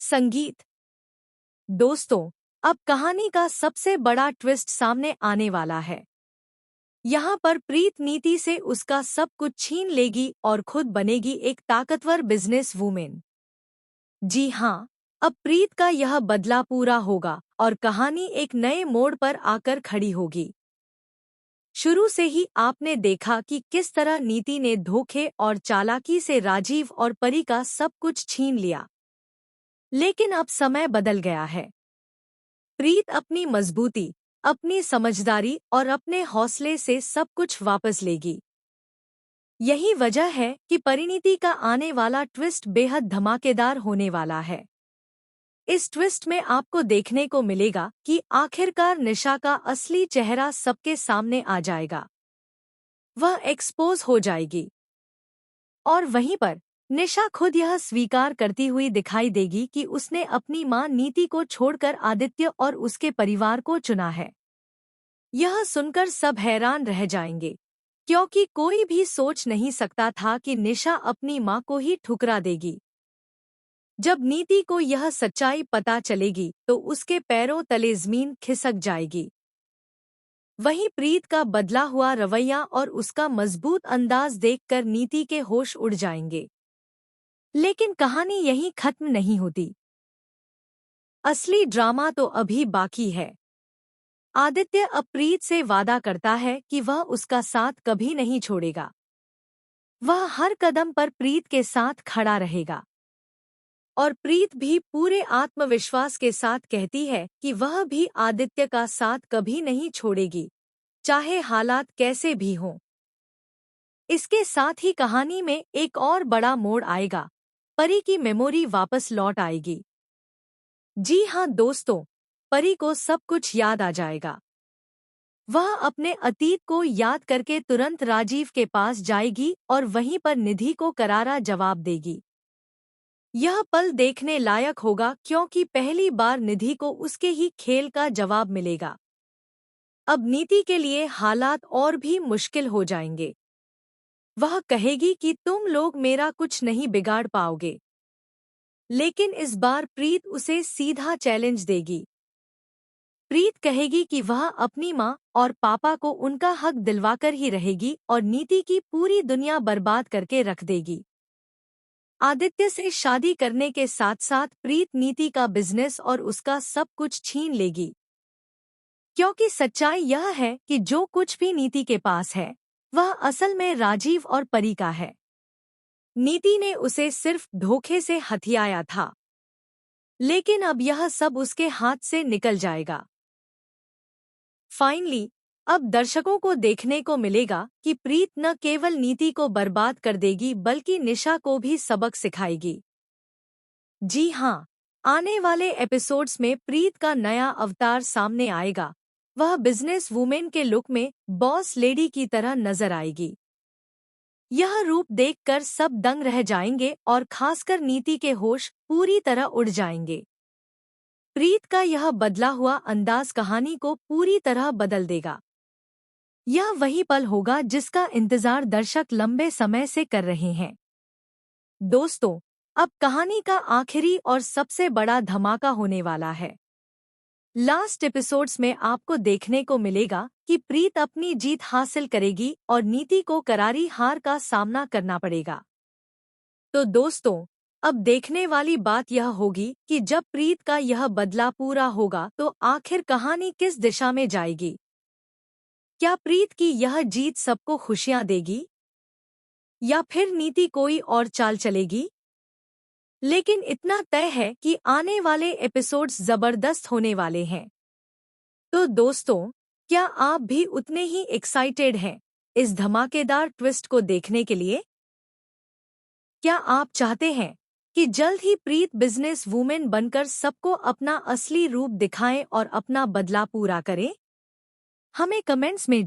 संगीत। दोस्तों, अब कहानी का सबसे बड़ा ट्विस्ट सामने आने वाला है। यहाँ पर प्रीत नीति से उसका सब कुछ छीन लेगी और खुद बनेगी एक ताकतवर बिजनेस वूमेन। जी हाँ, अब प्रीत का यह बदला पूरा होगा और कहानी एक नए मोड़ पर आकर खड़ी होगी। शुरू से ही आपने देखा कि किस तरह नीति ने धोखे और चालाकी से राजीव और परी का सब कुछ छीन लिया। लेकिन अब समय बदल गया है। प्रीत अपनी मजबूती, अपनी समझदारी और अपने हौसले से सब कुछ वापस लेगी। यही वजह है कि परिणीति का आने वाला ट्विस्ट बेहद धमाकेदार होने वाला है। इस ट्विस्ट में आपको देखने को मिलेगा कि आखिरकार निशा का असली चेहरा सबके सामने आ जाएगा। वह एक्सपोज हो जाएगी और वहीं पर निशा खुद यह स्वीकार करती हुई दिखाई देगी कि उसने अपनी मां नीति को छोड़कर आदित्य और उसके परिवार को चुना है। यह सुनकर सब हैरान रह जाएंगे, क्योंकि कोई भी सोच नहीं सकता था कि निशा अपनी मां को ही ठुकरा देगी। जब नीति को यह सच्चाई पता चलेगी तो उसके पैरों तले जमीन खिसक जाएगी। वहीं प्रीत का बदला हुआ रवैया और उसका मजबूत अंदाज देखकर नीति के होश उड़ जाएंगे। लेकिन कहानी यहीं खत्म नहीं होती। असली ड्रामा तो अभी बाकी है। आदित्य अब प्रीत से वादा करता है कि वह उसका साथ कभी नहीं छोड़ेगा। वह हर कदम पर प्रीत के साथ खड़ा रहेगा। और प्रीत भी पूरे आत्मविश्वास के साथ कहती है कि वह भी आदित्य का साथ कभी नहीं छोड़ेगी, चाहे हालात कैसे भी हों। इसके साथ ही कहानी में एक और बड़ा मोड़ आएगा। परी की मेमोरी वापस लौट आएगी। जी हाँ दोस्तों, परी को सब कुछ याद आ जाएगा। वह अपने अतीत को याद करके तुरंत राजीव के पास जाएगी और वहीं पर निधि को करारा जवाब देगी। यह पल देखने लायक होगा, क्योंकि पहली बार निधि को उसके ही खेल का जवाब मिलेगा। अब नीति के लिए हालात और भी मुश्किल हो जाएंगे। वह कहेगी कि तुम लोग मेरा कुछ नहीं बिगाड़ पाओगे। लेकिन इस बार प्रीत उसे सीधा चैलेंज देगी। प्रीत कहेगी कि वह अपनी मां और पापा को उनका हक दिलवाकर ही रहेगी और नीति की पूरी दुनिया बर्बाद करके रख देगी। आदित्य से शादी करने के साथ साथ प्रीत नीति का बिजनेस और उसका सब कुछ छीन लेगी। क्योंकि सच्चाई यह है कि जो कुछ भी नीति के पास है वह असल में राजीव और परी का है। नीति ने उसे सिर्फ धोखे से हथियाया था, लेकिन अब यह सब उसके हाथ से निकल जाएगा। फाइनली अब दर्शकों को देखने को मिलेगा कि प्रीत न केवल नीति को बर्बाद कर देगी बल्कि निशा को भी सबक सिखाएगी। जी हाँ, आने वाले एपिसोड्स में प्रीत का नया अवतार सामने आएगा। वह बिजनेस वुमेन के लुक में बॉस लेडी की तरह नजर आएगी। यह रूप देखकर सब दंग रह जाएंगे और खासकर नीति के होश पूरी तरह उड़ जाएंगे। प्रीत का यह बदला हुआ अंदाज कहानी को पूरी तरह बदल देगा। यह वही पल होगा जिसका इंतजार दर्शक लंबे समय से कर रहे हैं। दोस्तों, अब कहानी का आखिरी और सबसे बड़ा धमाका होने वाला है। लास्ट एपिसोड्स में आपको देखने को मिलेगा कि प्रीत अपनी जीत हासिल करेगी और नीति को करारी हार का सामना करना पड़ेगा। तो दोस्तों, अब देखने वाली बात यह होगी कि जब प्रीत का यह बदला पूरा होगा तो आखिर कहानी किस दिशा में जाएगी। क्या प्रीत की यह जीत सबको खुशियां देगी या फिर नीति कोई और चाल चलेगी? लेकिन इतना तय है कि आने वाले एपिसोड्स जबरदस्त होने वाले हैं। तो दोस्तों, क्या आप भी उतने ही एक्साइटेड हैं इस धमाकेदार ट्विस्ट को देखने के लिए? क्या आप चाहते हैं कि जल्द ही प्रीत बिजनेस वुमेन बनकर सबको अपना असली रूप दिखाएं और अपना बदला पूरा करें? हमें कमेंट्स में